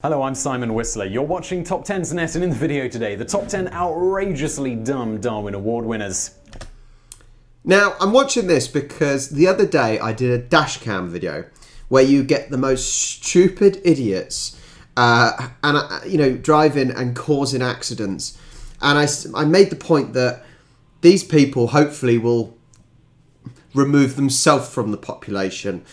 Hello, I'm Simon Whistler. You're watching Top 10's Net, and in the video today, the top 10 outrageously dumb Darwin Award winners. Now, I'm watching this because the other day I did a dashcam video where you get the most stupid idiots driving and causing accidents. And I made the point that these people hopefully will remove themselves from the population.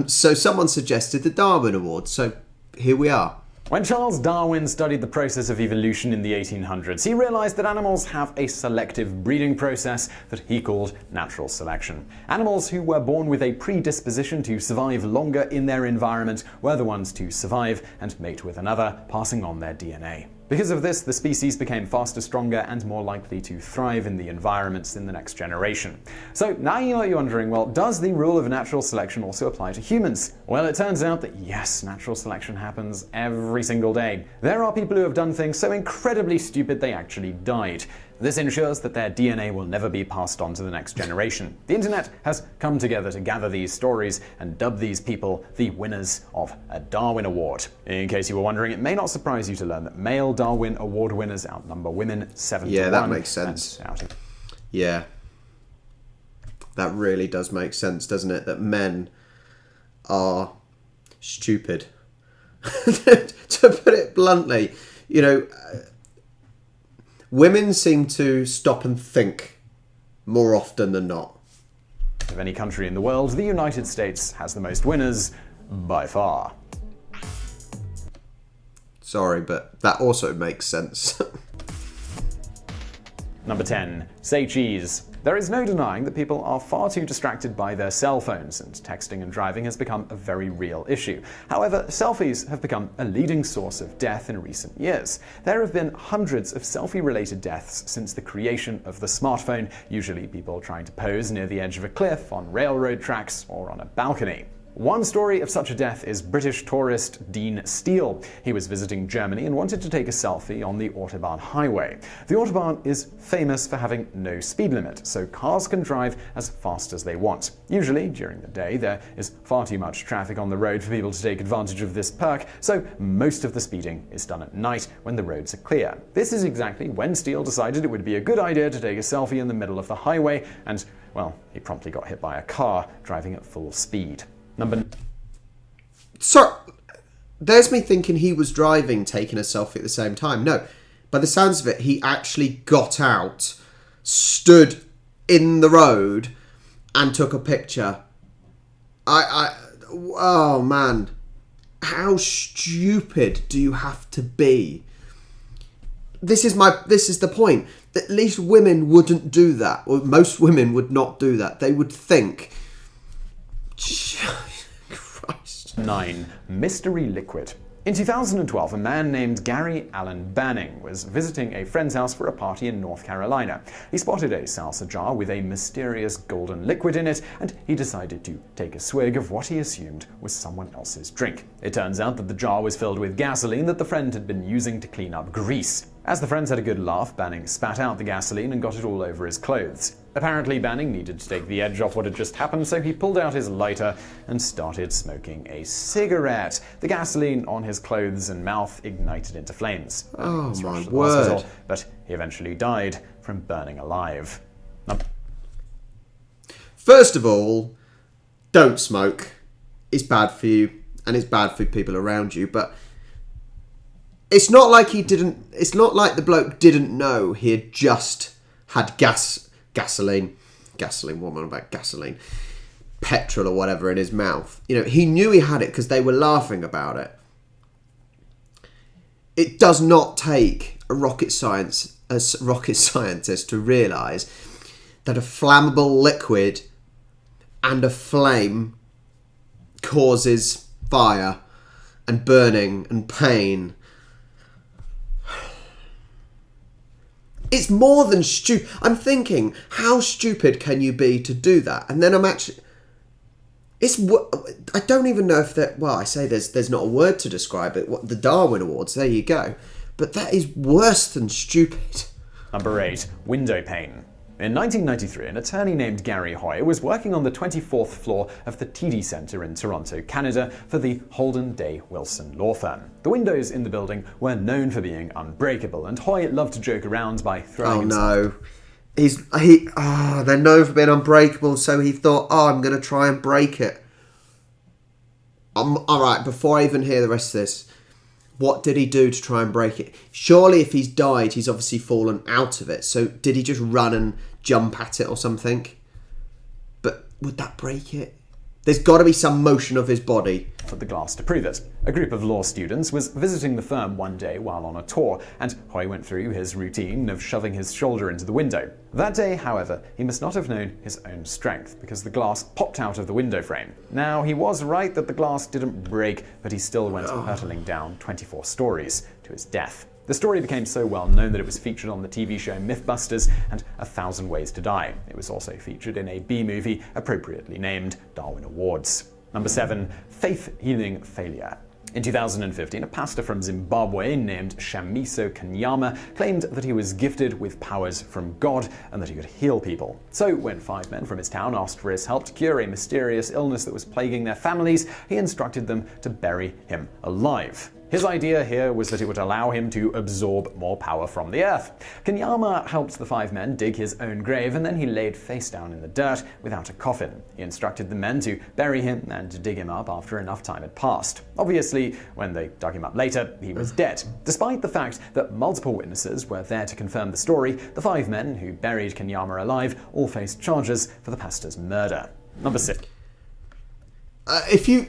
So someone suggested the Darwin Awards. So here we are. When Charles Darwin studied the process of evolution in the 1800s, he realized that animals have a selective breeding process that he called natural selection. Animals who were born with a predisposition to survive longer in their environment were the ones to survive and mate with another, passing on their DNA. Because of this, the species became faster, stronger, and more likely to thrive in the environments in the next generation. So now you might be wondering, well, does the rule of natural selection also apply to humans? Well, it turns out that yes, natural selection happens every single day. There are people who have done things so incredibly stupid they actually died. This ensures that their DNA will never be passed on to the next generation. The internet has come together to gather these stories and dub these people the winners of a Darwin Award. In case you were wondering, it may not surprise you to learn that male Darwin Award winners outnumber women 7 to 1. Yeah, that makes sense. Yeah. That really does make sense, doesn't it? That men are stupid. To put it bluntly, you know, women seem to stop and think more often than not. Of any country in the world, the United States has the most winners by far. Sorry, but that also makes sense. Number 10. Say cheese. There is no denying that people are far too distracted by their cell phones, and texting and driving has become a very real issue. However, selfies have become a leading source of death in recent years. There have been hundreds of selfie-related deaths since the creation of the smartphone, usually people trying to pose near the edge of a cliff, on railroad tracks, or on a balcony. One story of such a death is British tourist Dean Steele. He was visiting Germany and wanted to take a selfie on the Autobahn highway. The Autobahn is famous for having no speed limit, so cars can drive as fast as they want. Usually, during the day, there is far too much traffic on the road for people to take advantage of this perk, so most of the speeding is done at night when the roads are clear. This is exactly when Steele decided it would be a good idea to take a selfie in the middle of the highway, and, well, he promptly got hit by a car driving at full speed. So, there's me thinking he was driving, taking a selfie at the same time. No, by the sounds of it, he actually got out, stood in the road, and took a picture. Oh man, how stupid do you have to be? This is the point. At least women wouldn't do that, or most women would not do that. They would think, Christ. 9. Mystery liquid. In 2012, a man named Gary Allen Banning was visiting a friend's house for a party in North Carolina. He spotted a salsa jar with a mysterious golden liquid in it, and he decided to take a swig of what he assumed was someone else's drink. It turns out that the jar was filled with gasoline that the friend had been using to clean up grease. As the friends had a good laugh, Banning spat out the gasoline and got it all over his clothes. Apparently, Banning needed to take the edge off what had just happened, so he pulled out his lighter and started smoking a cigarette. The gasoline on his clothes and mouth ignited into flames. Oh my word. But he eventually died from burning alive. First of all, don't smoke. It's bad for you, and it's bad for people around you, but it's not like the bloke didn't know he had just had gasoline, what am I about, gasoline, petrol or whatever in his mouth. You know, he knew he had it because they were laughing about it. It does not take a rocket scientist to realise that a flammable liquid and a flame causes fire and burning and pain. It's more than stupid. I'm thinking, how stupid can you be to do that? And then I don't even know if that. Well, I say there's not a word to describe it. The Darwin Awards. There you go. But that is worse than stupid. Number 8. Window pane. In 1993, an attorney named Gary Hoy was working on the 24th floor of the TD Centre in Toronto, Canada, for the Holden Day Wilson law firm. The windows in the building were known for being unbreakable, and Hoy loved to joke around by throwing himself... They're known for being unbreakable, so he thought, I'm going to try and break it. Alright, before I even hear the rest of this, what did he do to try and break it? Surely if he's died, he's obviously fallen out of it. So did he just run and jump at it or something? But would that break it? There's got to be some motion of his body. For the glass to prove it. A group of law students was visiting the firm one day while on a tour, and Hoy went through his routine of shoving his shoulder into the window. That day, however, he must not have known his own strength, because the glass popped out of the window frame. Now, he was right that the glass didn't break, but he still went hurtling down 24 stories to his death. The story became so well known that it was featured on the TV show Mythbusters and 1,000 Ways to Die. It was also featured in a B-movie appropriately named Darwin Awards. Number 7. Faith-healing failure. In 2015, a pastor from Zimbabwe named Shamiso Kanyama claimed that he was gifted with powers from God and that he could heal people. So when 5 men from his town asked for his help to cure a mysterious illness that was plaguing their families, he instructed them to bury him alive. His idea here was that it would allow him to absorb more power from the earth. Kanyama helped the 5 men dig his own grave, and then he laid face down in the dirt without a coffin. He instructed the men to bury him and to dig him up after enough time had passed. Obviously, when they dug him up later, he was dead. Despite the fact that multiple witnesses were there to confirm the story, the 5 men who buried Kanyama alive all faced charges for the pastor's murder. Number 6.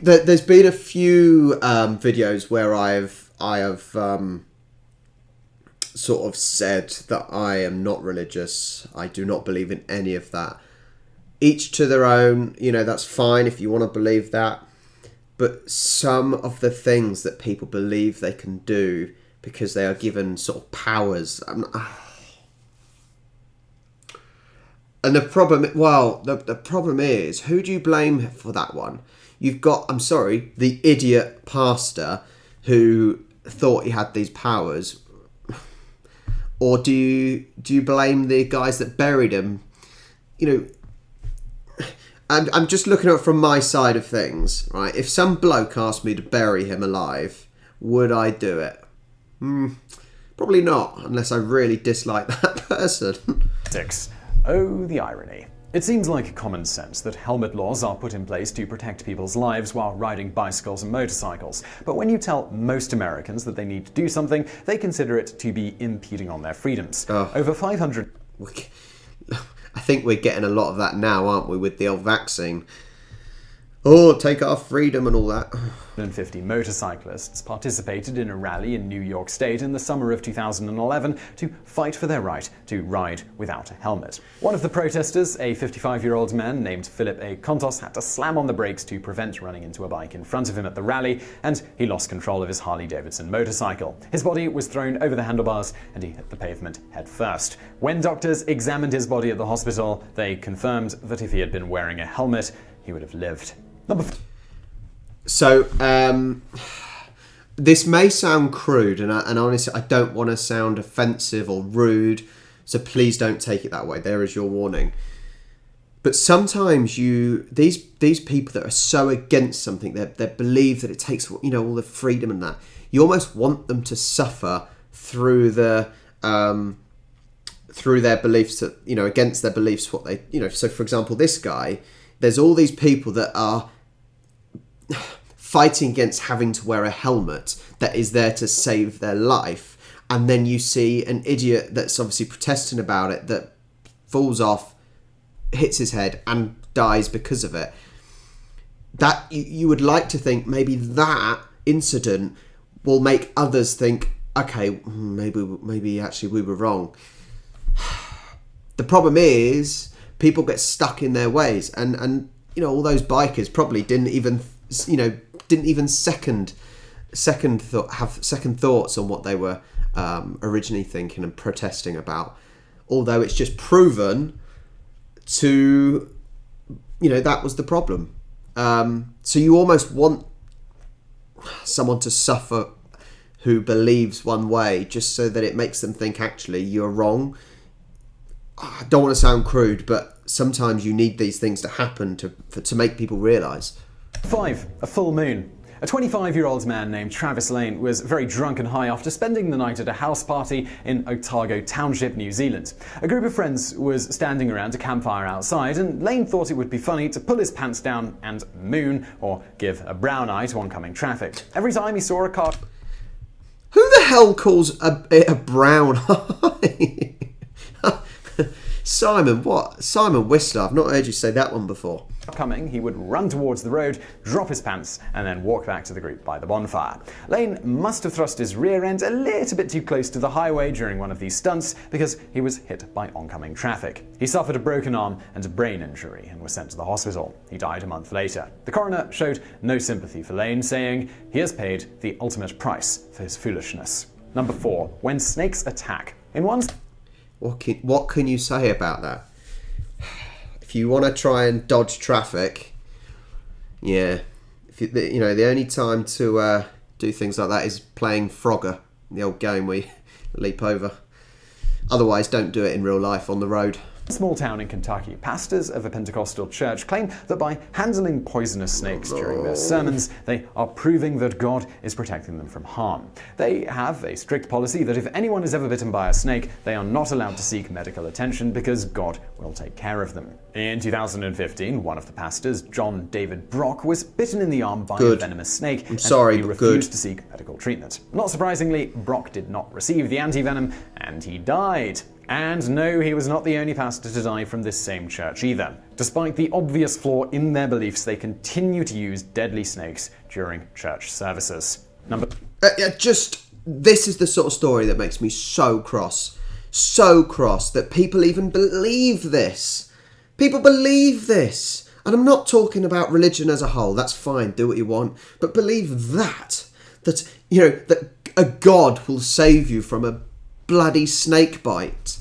There's been a few videos where I have sort of said that I am not religious. I do not believe in any of that. Each to their own. That's fine if you want to believe that. But some of the things that people believe they can do because they are given sort of powers. And the problem is, who do you blame for that one? You've got, the idiot pastor who thought he had these powers. Or do you blame the guys that buried him? I'm just looking at it from my side of things, right? If some bloke asked me to bury him alive, would I do it? Probably not, unless I really dislike that person. 6. Oh, the irony. It seems like common sense that helmet laws are put in place to protect people's lives while riding bicycles and motorcycles. But when you tell most Americans that they need to do something, they consider it to be impeding on their freedoms. Over 500... I think we're getting a lot of that now, aren't we, with the old vaccine? Oh, take our freedom and all that. 150 motorcyclists participated in a rally in New York State in the summer of 2011 to fight for their right to ride without a helmet. One of the protesters, a 55-year-old man named Philip A. Contos, had to slam on the brakes to prevent running into a bike in front of him at the rally, and he lost control of his Harley-Davidson motorcycle. His body was thrown over the handlebars, and he hit the pavement head first. When doctors examined his body at the hospital, they confirmed that if he had been wearing a helmet, he would have lived. So, this may sound crude, and honestly, I don't want to sound offensive or rude, so please don't take it that way. There is your warning. But sometimes these people that are so against something, they believe that it takes all the freedom and that, you almost want them to suffer through their beliefs that against their beliefs. What they So, for example, this guy, there's all these people that are fighting against having to wear a helmet that is there to save their life, and then you see an idiot that's obviously protesting about it that falls off, hits his head and dies because of it. That you would like to think maybe that incident will make others think, okay, maybe actually we were wrong. The problem is people get stuck in their ways, and all those bikers probably didn't even have second thoughts on what they were originally thinking and protesting about. Although it's just proven to, that was the problem. So you almost want someone to suffer who believes one way just so that it makes them think actually you're wrong. I don't want to sound crude, but sometimes you need these things to happen to make people realise. 5. A full moon. A 25-year-old man named Travis Lane was very drunk and high after spending the night at a house party in Otago Township, New Zealand. A group of friends was standing around a campfire outside, and Lane thought it would be funny to pull his pants down and moon, or give a brown eye to oncoming traffic. Every time he saw a car... Who the hell calls a brown eye? Simon, what? Simon Whistler. I've not heard you say that one before. Coming, he would run towards the road, drop his pants, and then walk back to the group by the bonfire. Lane must have thrust his rear end a little bit too close to the highway during one of these stunts because he was hit by oncoming traffic. He suffered a broken arm and a brain injury and was sent to the hospital. He died a month later. The coroner showed no sympathy for Lane, saying he has paid the ultimate price for his foolishness. Number 4. When snakes attack. In one... What can you say about that? If you want to try and dodge traffic, yeah, the only time to do things like that is playing Frogger, the old game where you leap over. Otherwise, don't do it in real life on the road. Small town in Kentucky, pastors of a Pentecostal church claim that by handling poisonous snakes during their sermons, they are proving that God is protecting them from harm. They have a strict policy that if anyone is ever bitten by a snake, they are not allowed to seek medical attention because God will take care of them. In 2015, one of the pastors, John David Brock, was bitten in the arm by a venomous snake. He refused to seek medical treatment. Not surprisingly, Brock did not receive the antivenom and he died. And no, he was not the only pastor to die from this same church either. Despite the obvious flaw in their beliefs, they continue to use deadly snakes during church services. This is the sort of story that makes me so cross that people even believe this. People believe this. And I'm not talking about religion as a whole. That's fine, do what you want. But believe that a God will save you from a bloody snake bite.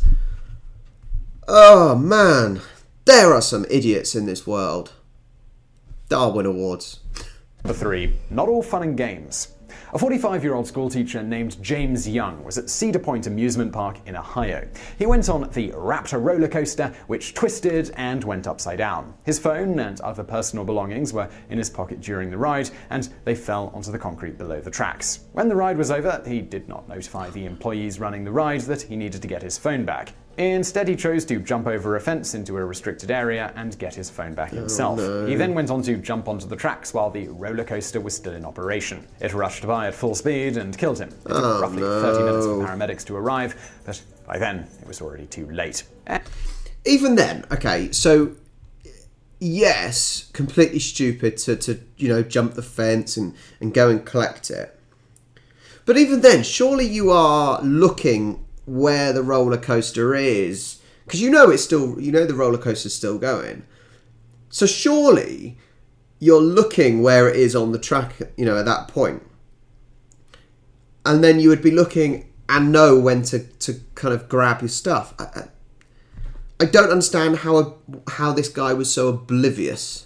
Oh man, there are some idiots in this world. Darwin Awards. Number 3. Not all fun and games. A 45-year-old schoolteacher named James Young was at Cedar Point Amusement Park in Ohio. He went on the Raptor roller coaster, which twisted and went upside down. His phone and other personal belongings were in his pocket during the ride, and they fell onto the concrete below the tracks. When the ride was over, he did not notify the employees running the ride that he needed to get his phone back. Instead, he chose to jump over a fence into a restricted area and get his phone back himself. Oh, no. He then went on to jump onto the tracks while the roller coaster was still in operation. It rushed by at full speed and killed him. It took roughly 30 minutes for paramedics to arrive, but by then it was already too late. Even then, okay, so yes, completely stupid to jump the fence and go and collect it. But even then, surely you are looking where the roller coaster is, because the roller coaster's still going. So surely you're looking where it is on the track, at that point. And then you would be looking and know when to kind of grab your stuff. I don't understand how this guy was so oblivious.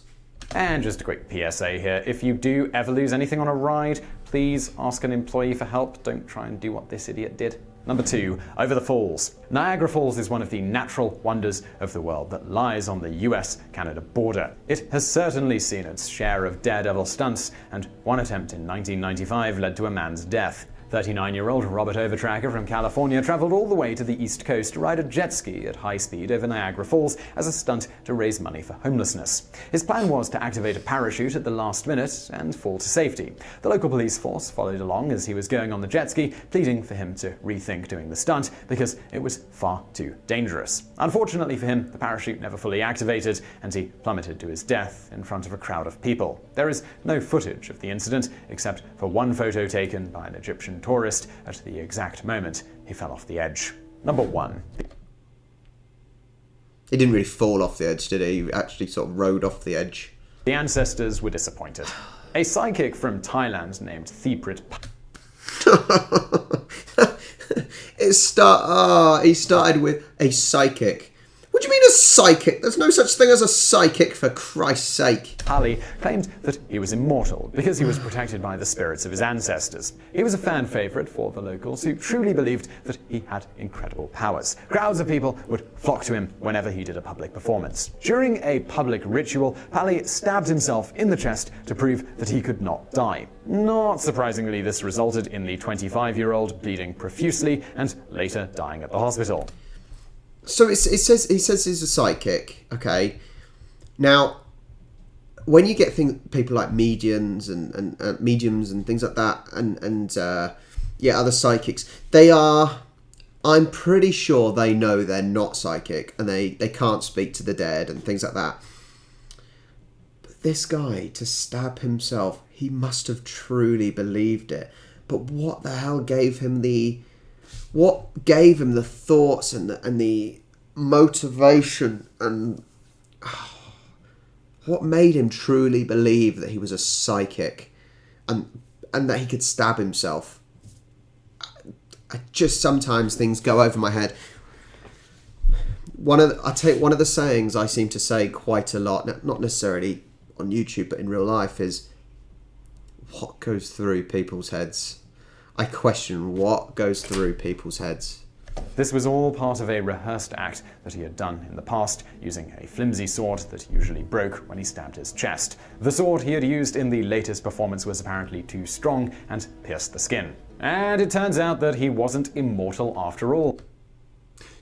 And just a quick PSA here, if you do ever lose anything on a ride, please ask an employee for help. Don't try and do what this idiot did. Number 2, over the falls. Niagara Falls is one of the natural wonders of the world that lies on the US-Canada border. It has certainly seen its share of daredevil stunts, and one attempt in 1995 led to a man's death. 39-year-old Robert Overtracker from California traveled all the way to the East Coast to ride a jet ski at high speed over Niagara Falls as a stunt to raise money for homelessness. His plan was to activate a parachute at the last minute and fall to safety. The local police force followed along as he was going on the jet ski, pleading for him to rethink doing the stunt because it was far too dangerous. Unfortunately for him, the parachute never fully activated and he plummeted to his death in front of a crowd of people. There is no footage of the incident except for one photo taken by an Egyptian tourist at the exact moment he fell off the edge. Number 1. He didn't really fall off the edge, did he? He actually sort of rode off the edge. The ancestors were disappointed. A psychic from Thailand named Theprit. He started with a psychic. What do you mean a psychic. There's no such thing as a psychic, for Christ's sake. Pally claimed that he was immortal because he was protected by the spirits of his ancestors. He was a fan favourite for the locals who truly believed that he had incredible powers. Crowds of people would flock to him whenever he did a public performance. During a public ritual, Pally stabbed himself in the chest to prove that he could not die. Not surprisingly, this resulted in the 25-year-old bleeding profusely and later dying at the hospital. So he says he's a psychic. Okay, now when you get people like mediums and mediums and things like that, and other psychics, I'm pretty sure they know they're not psychic and they can't speak to the dead and things like that. But this guy, to stab himself, he must have truly believed it. But what the hell gave him the thoughts and the motivation, and what made him truly believe that he was a psychic and that he could stab himself? Sometimes things go over my head. One of the sayings I seem to say quite a lot, not necessarily on YouTube but in real life, is what goes through people's heads. I question what goes through people's heads. This was all part of a rehearsed act that he had done in the past, using a flimsy sword that usually broke when he stabbed his chest. The sword he had used in the latest performance was apparently too strong and pierced the skin. And it turns out that he wasn't immortal after all.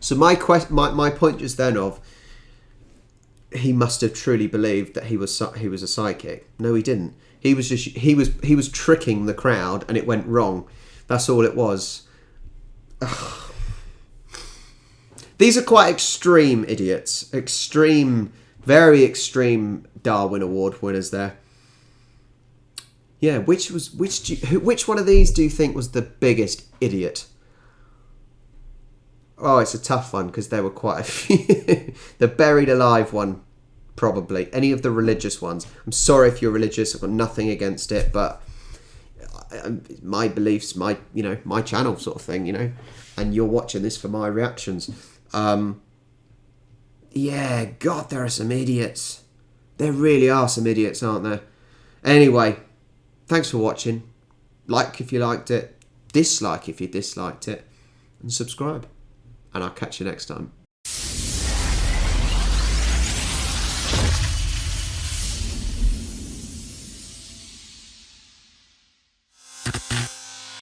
So my point just then of, he must have truly believed that he was a psychic. No, he didn't. He was tricking the crowd, and it went wrong. That's all it was. Ugh. These are quite extreme idiots. Very extreme Darwin Award winners there. Yeah, which one of these do you think was the biggest idiot? Oh, it's a tough one because there were quite a few. The buried alive one, probably. Any of the religious ones. I'm sorry if you're religious. I've got nothing against it, but my beliefs, my channel sort of thing, and you're watching this for my reactions. Yeah, God, there are some idiots. There really are some idiots, aren't there? Anyway, thanks for watching. Like if you liked it, dislike if you disliked it, and subscribe. And I'll catch you next time.